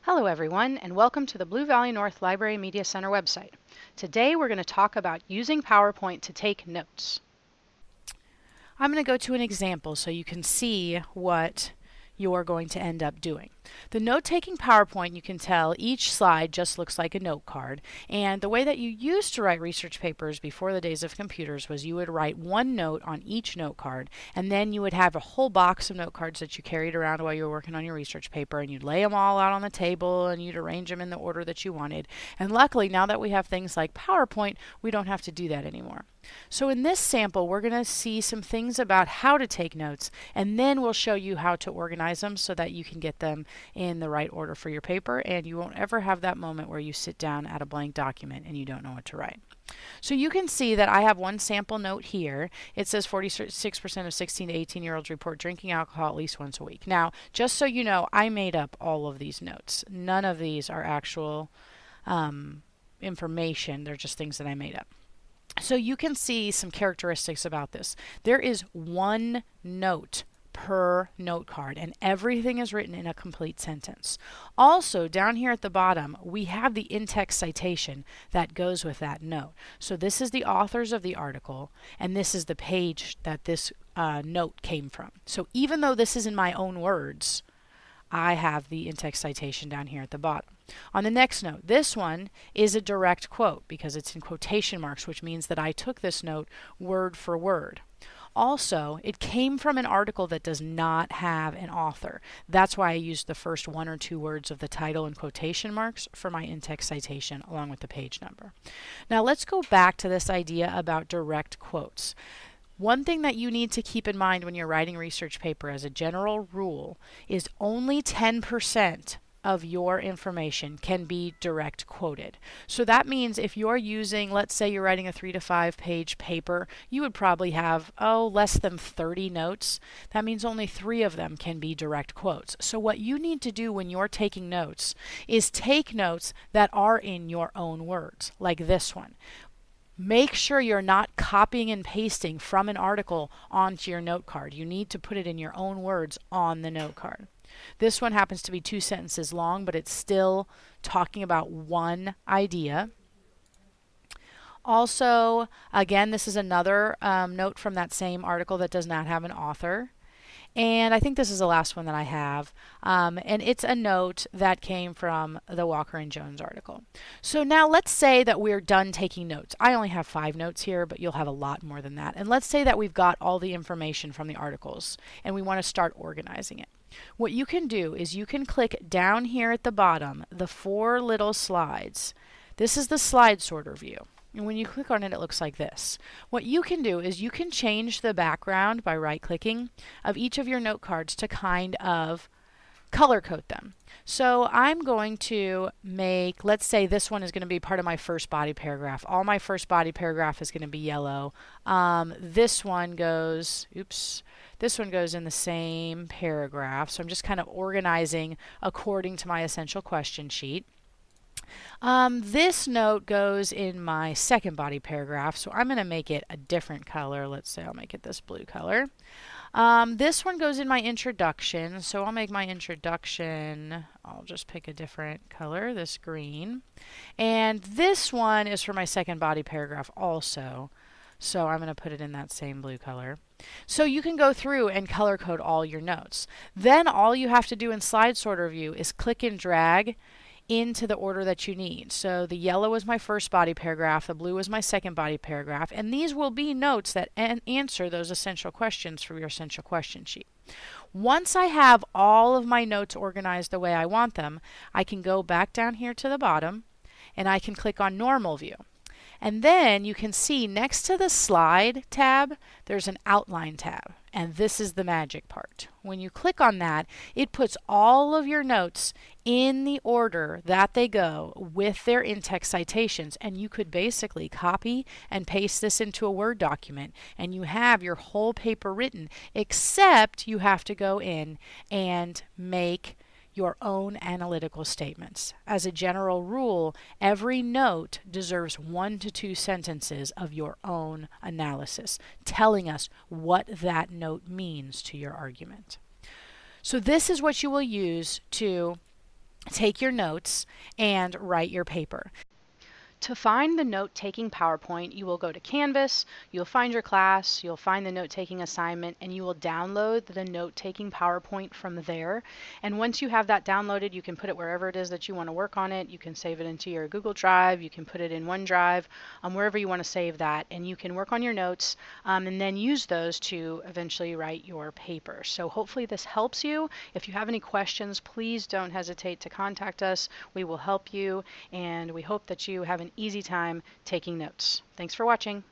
Hello everyone, and welcome to the Blue Valley North Library Media Center website. Today we're going to talk about using PowerPoint to take notes. I'm going to go to an example so you can see what you're going to end up doing. The note-taking PowerPoint, you can tell each slide just looks like a note card, and the way that you used to write research papers before the days of computers was you would write one note on each note card, and then you would have a whole box of note cards that you carried around while you were working on your research paper, and you'd lay them all out on the table and you'd arrange them in the order that you wanted. And luckily, now that we have things like PowerPoint, we don't have to do that anymore. So in this sample, we're going to see some things about how to take notes, and then we'll show you how to organize them so that you can get them in the right order for your paper, and you won't ever have that moment where you sit down at a blank document and you don't know what to write. So you can see that I have one sample note here. It says 46% of 16 to 18-year-olds report drinking alcohol at least once a week. Now, just so you know, I made up all of these notes. None of these are actual information. They're just things that I made up. So you can see some characteristics about this. There is one note per note card, and everything is written in a complete sentence. Also, down here at the bottom, we have the in-text citation that goes with that note. So this is the authors of the article, and this is the page that this note came from. So even though this is in my own words, I have the in-text citation down here at the bottom. On the next note, this one is a direct quote because it's in quotation marks, which means that I took this note word for word. Also, it came from an article that does not have an author. That's why I used the first one or two words of the title in quotation marks for my in-text citation along with the page number. Now let's go back to this idea about direct quotes. One thing that you need to keep in mind when you're writing research paper as a general rule is only 10% of your information can be direct quoted. So that means if you're using, let's say you're writing a 3 to 5 page paper, you would probably have, less than 30 notes. That means only 3 of them can be direct quotes. So what you need to do when you're taking notes is take notes that are in your own words, like this one. Make sure you're not copying and pasting from an article onto your note card. You need to put it in your own words on the note card. This one happens to be 2 sentences long, but it's still talking about one idea. Also, again, this is another note from that same article that does not have an author. And I think this is the last one that I have. And it's a note that came from the Walker and Jones article. So now let's say that we're done taking notes. I only have 5 notes here, but you'll have a lot more than that. And let's say that we've got all the information from the articles and we want to start organizing it. What you can do is you can click down here at the bottom, the 4 little slides. This is the slide sorter view. And when you click on it, it looks like this. What you can do is you can change the background by right-clicking of each of your note cards to kind of color code them. So I'm going to make, let's say this one is going to be part of my first body paragraph. All my first body paragraph is going to be yellow. This one goes in the same paragraph. So I'm just kind of organizing according to my essential question sheet. This note goes in my second body paragraph, so I'm going to make it a different color. Let's say I'll make it this blue color. This one goes in my introduction, so I'll make my introduction, I'll just pick a different color, this green. And this one is for my second body paragraph also, so I'm going to put it in that same blue color. So you can go through and color code all your notes. Then all you have to do in slide sorter view is click and drag into the order that you need. So the yellow is my first body paragraph, the blue is my second body paragraph, and these will be notes that answer those essential questions for your essential question sheet. Once I have all of my notes organized the way I want them, I can go back down here to the bottom and I can click on Normal View. And then you can see next to the Slide tab, there's an Outline tab. And this is the magic part. When you click on that, it puts all of your notes in the order that they go with their in-text citations. And you could basically copy and paste this into a Word document and you have your whole paper written, except you have to go in and make your own analytical statements. As a general rule, every note deserves 1 to 2 sentences of your own analysis, telling us what that note means to your argument. So this is what you will use to take your notes and write your paper. To find the note-taking PowerPoint, you will go to Canvas, you'll find your class, you'll find the note-taking assignment, and you will download the note-taking PowerPoint from there. And once you have that downloaded, you can put it wherever it is that you want to work on it. You can save it into your Google Drive, you can put it in OneDrive, wherever you want to save that, and you can work on your notes and then use those to eventually write your paper. So hopefully this helps you. If you have any questions, please don't hesitate to contact us. We will help you, and we hope that you have an easy time taking notes. Thanks for watching.